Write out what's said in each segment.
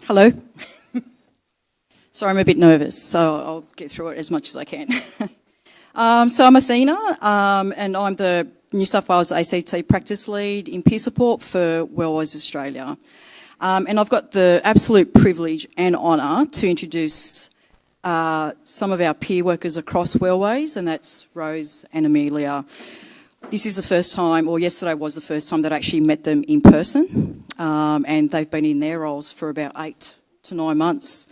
Hello. Sorry, I'm a bit nervous, so I'll get through it as much as I can. So I'm Athena, and I'm the New South Wales ACT Practice Lead in Peer Support for Wellways Australia. And I've got the absolute privilege and honour to introduce some of our peer workers across Wellways, and that's Rose and Amelia. This is the first time, or yesterday was the first time that I actually met them in person, and they've been in their roles for about 8 to 9 months.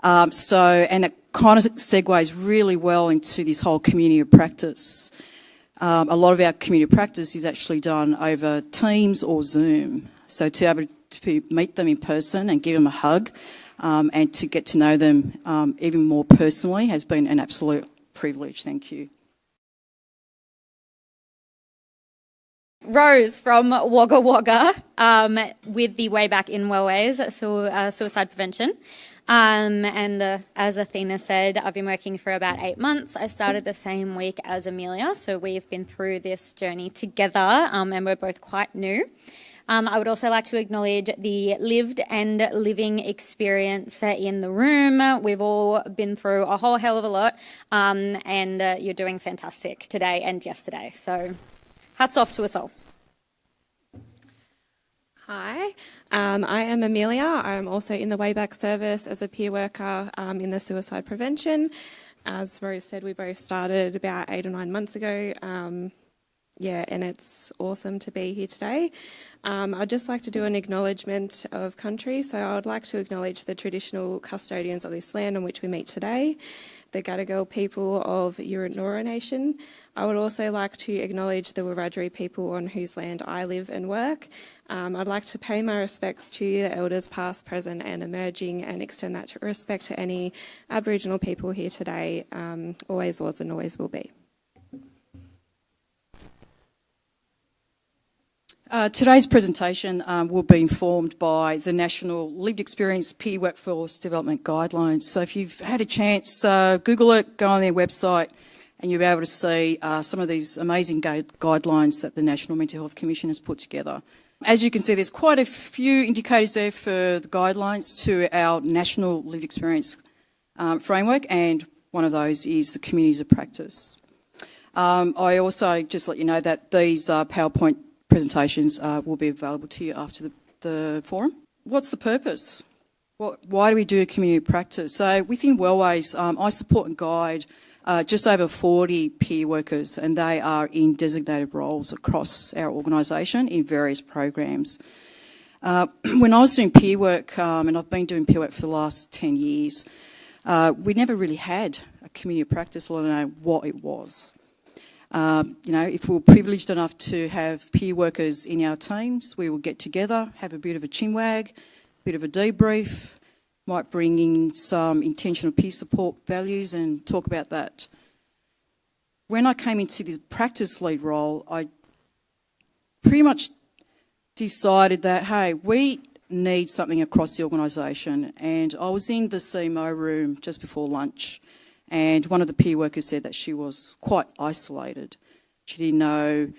And that kind of segues really well into this whole community of practice. A lot of our community practice is actually done over Teams or Zoom. So to be able to meet them in person and give them a hug and to get to know them even more personally has been an absolute privilege. Thank you. Rose from Wagga Wagga with the Way Back in Wellways, suicide prevention. As Athena said, I've been working for about 8 months. I started the same week as Amelia, so we've been through this journey together and we're both quite new. I would also like to acknowledge the lived and living experience in the room. We've all been through a whole hell of a lot and you're doing fantastic today and yesterday. So hats off to us all. Hi, I am Amelia. I'm also in the Way Back service as a peer worker in the suicide prevention. As Rose said, we both started about 8 or 9 months ago. And it's awesome to be here today. I'd just like to do an acknowledgement of country. So I would like to acknowledge the traditional custodians of this land on which we meet today, the Gadigal people of Eora Nation. I would also like to acknowledge the Wiradjuri people on whose land I live and work. I'd like to pay my respects to the elders past, present and emerging, and extend that respect to any Aboriginal people here today, always was and always will be. Today's presentation will be informed by the National Lived Experience Peer Workforce Development Guidelines. So if you've had a chance, Google it, go on their website, and you'll be able to see some of these amazing guidelines that the National Mental Health Commission has put together. As you can see, there's quite a few indicators there for the guidelines to our National Lived Experience framework, and one of those is the communities of practice. I also just let you know that these PowerPoint presentations will be available to you after the forum. What's the purpose? Why do we do a community practice? So within Wellways, I support and guide just over 40 peer workers, and they are in designated roles across our organisation in various programs. When I was doing peer work, and I've been doing peer work for the last 10 years, we never really had a community practice, let alone what it was. If we were privileged enough to have peer workers in our teams, we would get together, have a bit of a chinwag, a bit of a debrief, might bring in some intentional peer support values and talk about that. When I came into this practice lead role, I pretty much decided that, hey, we need something across the organisation. And I was in the CMO room just before lunch, and one of the peer workers said that she was quite isolated. She didn't know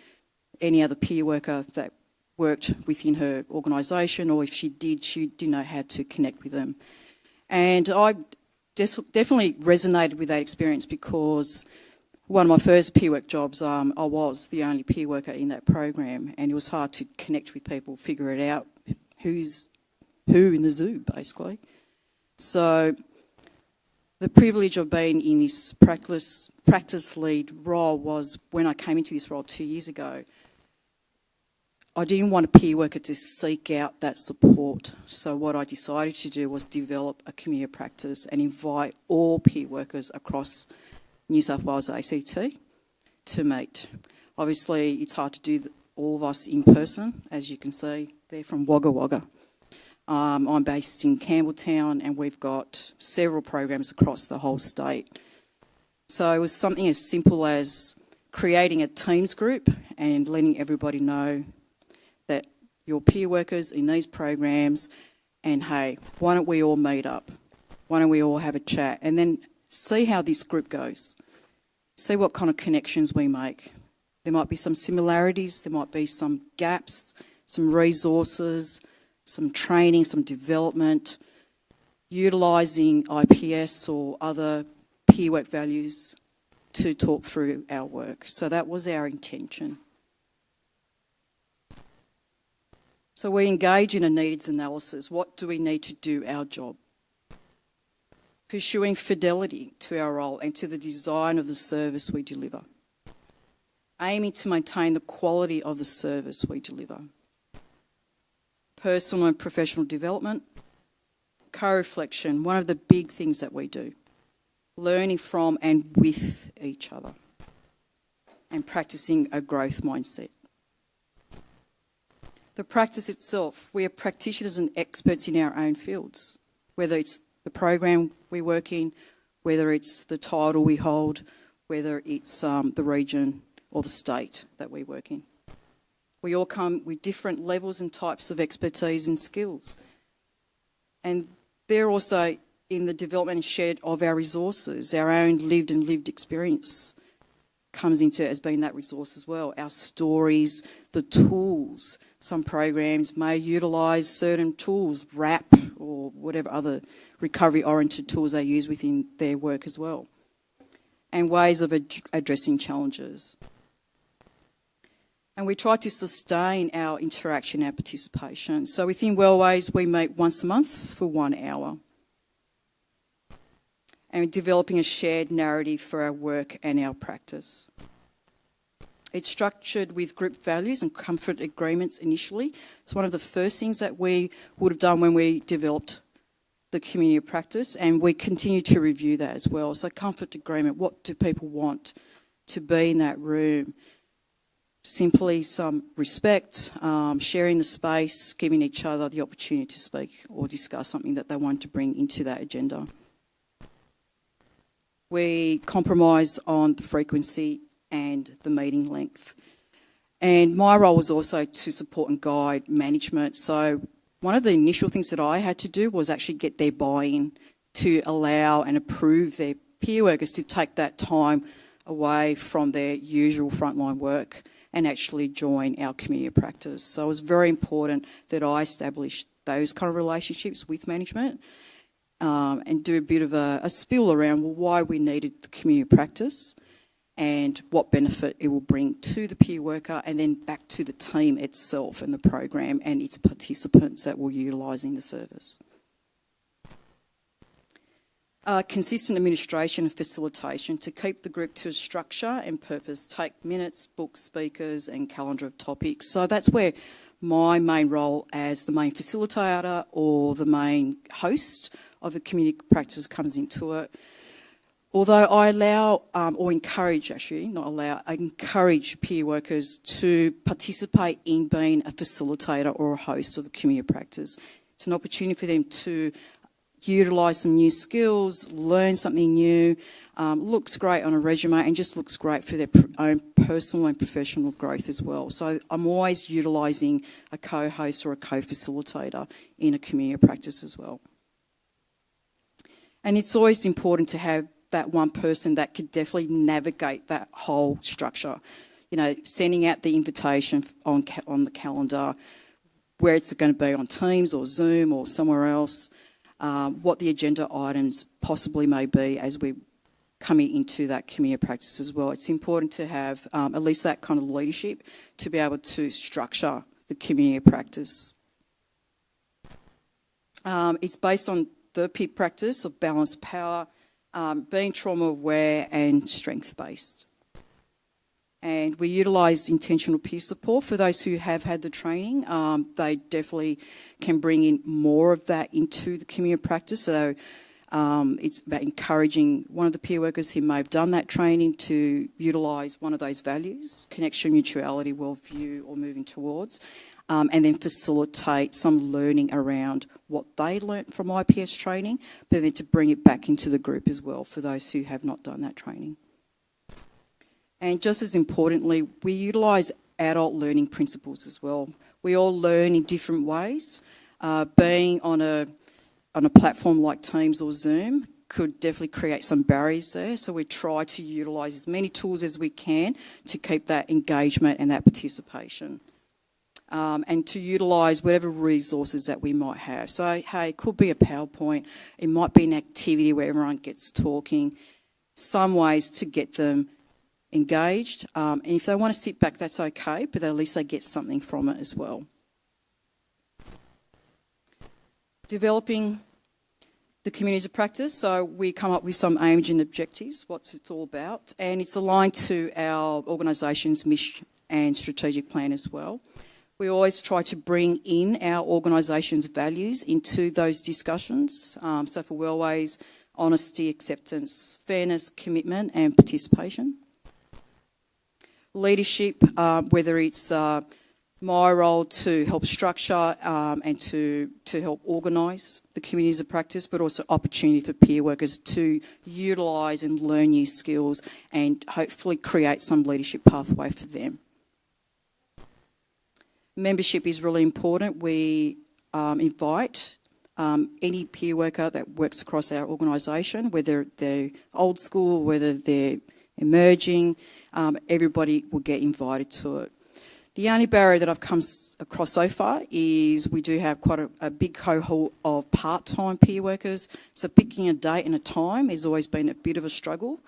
any other peer worker that worked within her organisation, or if she didn't know how to connect with them. And I definitely resonated with that experience because one of my first peer work jobs, I was the only peer worker in that program, and it was hard to connect with people, figure it out, who's who in the zoo, basically. So the privilege of being in this practice lead role was when I came into this role 2 years ago. I didn't want a peer worker to seek out that support. So what I decided to do was develop a community practice and invite all peer workers across New South Wales ACT to meet. Obviously, it's hard to do all of us in person, as you can see. They're from Wagga Wagga. I'm based in Campbelltown, and we've got several programs across the whole state. So it was something as simple as creating a Teams group and letting everybody know that your peer workers in these programs, and hey, why don't we all meet up? Why don't we all have a chat? And then see how this group goes. See what kind of connections we make. There might be some similarities, there might be some gaps, some resources, some training, some development, utilising IPS or other peer work values to talk through our work. So that was our intention. So we engage in a needs analysis. What do we need to do our job? Pursuing fidelity to our role and to the design of the service we deliver. Aiming to maintain the quality of the service we deliver. Personal and professional development. Co-reflection, one of the big things that we do. Learning from and with each other. And practicing a growth mindset. The practice itself, we are practitioners and experts in our own fields, whether it's the program we work in, whether it's the title we hold, whether it's the region or the state that we work in. We all come with different levels and types of expertise and skills. And they're also in the development and shared of our resources, our own lived experience comes into as being that resource as well. Our stories, the tools. Some programs may utilise certain tools, RAP or whatever other recovery-oriented tools they use within their work as well. And ways of addressing challenges. And we try to sustain our interaction and participation. So within Wellways, we meet once a month for 1 hour. And developing a shared narrative for our work and our practice. It's structured with group values and comfort agreements initially. It's one of the first things that we would have done when we developed the community of practice, and we continue to review that as well. So comfort agreement, what do people want to be in that room? Simply some respect, sharing the space, giving each other the opportunity to speak or discuss something that they want to bring into that agenda. We compromise on the frequency and the meeting length. And my role was also to support and guide management. So one of the initial things that I had to do was actually get their buy-in to allow and approve their peer workers to take that time away from their usual frontline work and actually join our community of practice. So it was very important that I established those kind of relationships with management. And do a bit of a spill around why we needed the community practice and what benefit it will bring to the peer worker and then back to the team itself and the program and its participants that will utilising the service. Consistent administration and facilitation to keep the group to a structure and purpose, take minutes, book speakers and calendar of topics. So that's where my main role as the main facilitator or the main host of the community practice comes into it. Although I allow, or encourage actually, not allow, I encourage peer workers to participate in being a facilitator or a host of the community practice. It's an opportunity for them to utilise some new skills, learn something new, looks great on a resume and just looks great for their own personal and professional growth as well. So I'm always utilising a co-host or a co-facilitator in a community practice as well. And it's always important to have that one person that could definitely navigate that whole structure. You know, sending out the invitation on the calendar, where it's going to be on Teams or Zoom or somewhere else, what the agenda items possibly may be as we're coming into that community practice as well. It's important to have at least that kind of leadership to be able to structure the community practice. It's based on the peer practice of balanced power, being trauma aware and strength based. And we utilise intentional peer support for those who have had the training. They definitely can bring in more of that into the community practice. So it's about encouraging one of the peer workers who may have done that training to utilise one of those values, connection, mutuality, worldview, or moving towards, and then facilitate some learning around what they learnt from IPS training, but then to bring it back into the group as well for those who have not done that training. And just as importantly, we utilise adult learning principles as well. We all learn in different ways. Being on a platform like Teams or Zoom could definitely create some barriers there. So we try to utilise as many tools as we can to keep that engagement and that participation. and to utilise whatever resources that we might have. So, hey, it could be a PowerPoint, it might be an activity where everyone gets talking, some ways to get them engaged. And if they want to sit back, that's okay, but at least they get something from it as well. Developing the communities of practice. So we come up with some aims and objectives, what it's all about, and it's aligned to our organisation's mission and strategic plan as well. We always try to bring in our organisation's values into those discussions. So for Wellways, honesty, acceptance, fairness, commitment and participation. Leadership, whether it's my role to help structure and to help organise the communities of practice, but also opportunity for peer workers to utilise and learn new skills and hopefully create some leadership pathway for them. Membership is really important. We invite any peer worker that works across our organisation, whether they're old school, whether they're emerging, everybody will get invited to it. The only barrier that I've come across so far is we do have quite a big cohort of part-time peer workers, so picking a date and a time has always been a bit of a struggle,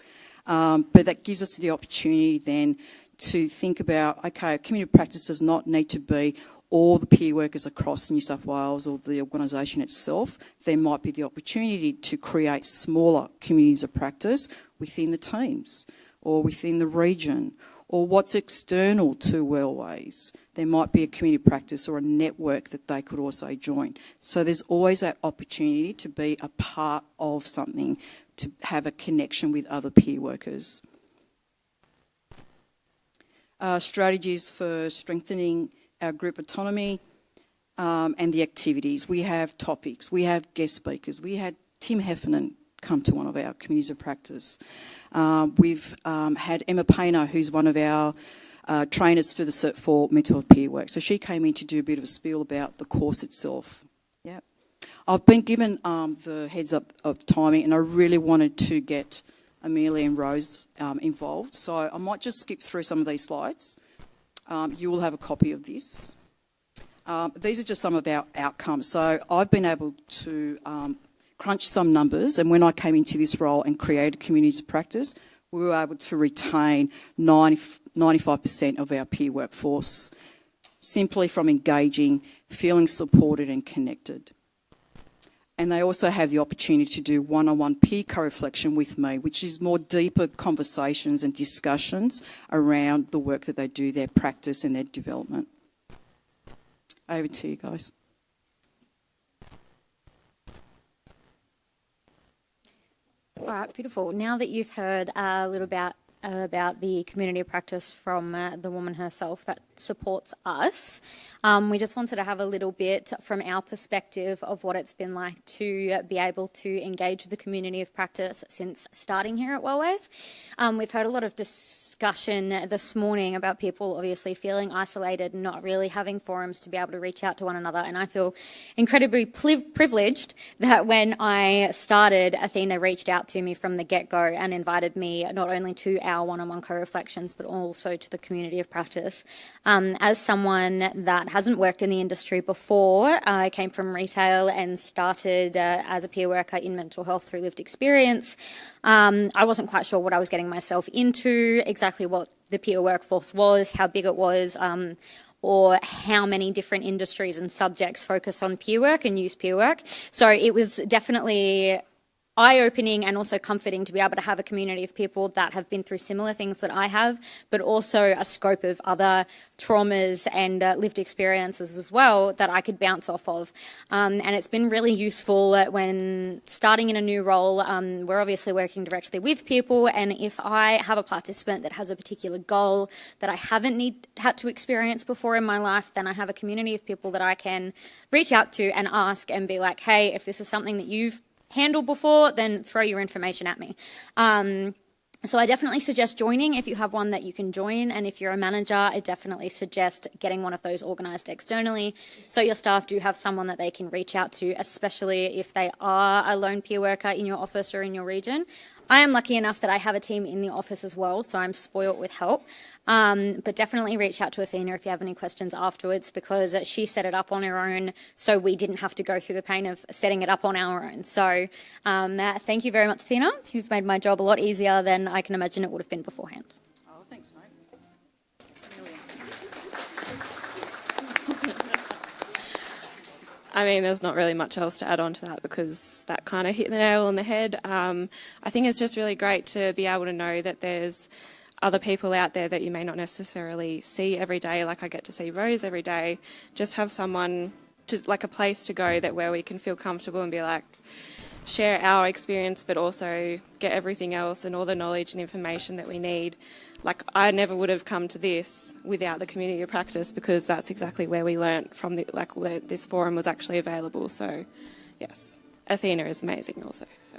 but that gives us the opportunity then to think about, okay, community practice does not need to be all the peer workers across New South Wales or the organisation itself. There might be the opportunity to create smaller communities of practice within the teams or within the region, or what's external to Wellways. There might be a community practice or a network that they could also join. So there's always that opportunity to be a part of something, to have a connection with other peer workers. Strategies for strengthening our group autonomy and the activities. We have topics, we have guest speakers. We had Tim Heffernan come to one of our communities of practice. We've had Emma Paynter, who's one of our trainers for the Cert 4 mental health peer work. So she came in to do a bit of a spiel about the course itself. Yeah, I've been given the heads up of timing, and I really wanted to get Amelia and Rose involved. So I might just skip through some of these slides. You will have a copy of this. These are just some of our outcomes. So I've been able to crunch some numbers, and when I came into this role and created communities of practice, we were able to retain 95% of our peer workforce simply from engaging, feeling supported and connected. And they also have the opportunity to do one-on-one peer co-reflection with me, which is more deeper conversations and discussions around the work that they do, their practice and their development. Over to you guys. All right, beautiful. Now that you've heard a little about the community of practice from the woman herself that supports us, we just wanted to have a little bit from our perspective of what it's been like to be able to engage with the community of practice since starting here at Wellways. We've heard a lot of discussion this morning about people obviously feeling isolated and not really having forums to be able to reach out to one another, and I feel incredibly privileged that when I started, Athena reached out to me from the get-go and invited me not only to our one-on-one co-reflections but also to the community of practice. As someone that hasn't worked in the industry before, I came from retail and started as a peer worker in mental health through lived experience. I wasn't quite sure what I was getting myself into, exactly what the peer workforce was, how big it was, or how many different industries and subjects focus on peer work and use peer work. So it was definitely eye-opening and also comforting to be able to have a community of people that have been through similar things that I have, but also a scope of other traumas and lived experiences as well that I could bounce off of. And it's been really useful when starting in a new role. We're obviously working directly with people, and if I have a participant that has a particular goal that I haven't had to experience before in my life, then I have a community of people that I can reach out to and ask and be like, hey, if this is something that you've handled before, then throw your information at me. So I definitely suggest joining if you have one that you can join, and if you're a manager, I definitely suggest getting one of those organised externally so your staff do have someone that they can reach out to, especially if they are a lone peer worker in your office or in your region. I am lucky enough that I have a team in the office as well, so I'm spoilt with help. But definitely reach out to Athena if you have any questions afterwards, because she set it up on her own, so we didn't have to go through the pain of setting it up on our own. So thank you very much, Athena. You've made my job a lot easier than I can imagine it would have been beforehand. Oh, thanks, mate. I mean, there's not really much else to add on to that, because that kind of hit the nail on the head. I think it's just really great to be able to know that there's other people out there that you may not necessarily see every day. Like, I get to see Rose every day. Just have someone, like a place to go that where we can feel comfortable and be like, share our experience, but also get everything else and all the knowledge and information that we need. Like, I never would have come to this without the community of practice, because that's exactly where we learnt from, where this forum was actually available. So, yes, Athena is amazing also. So.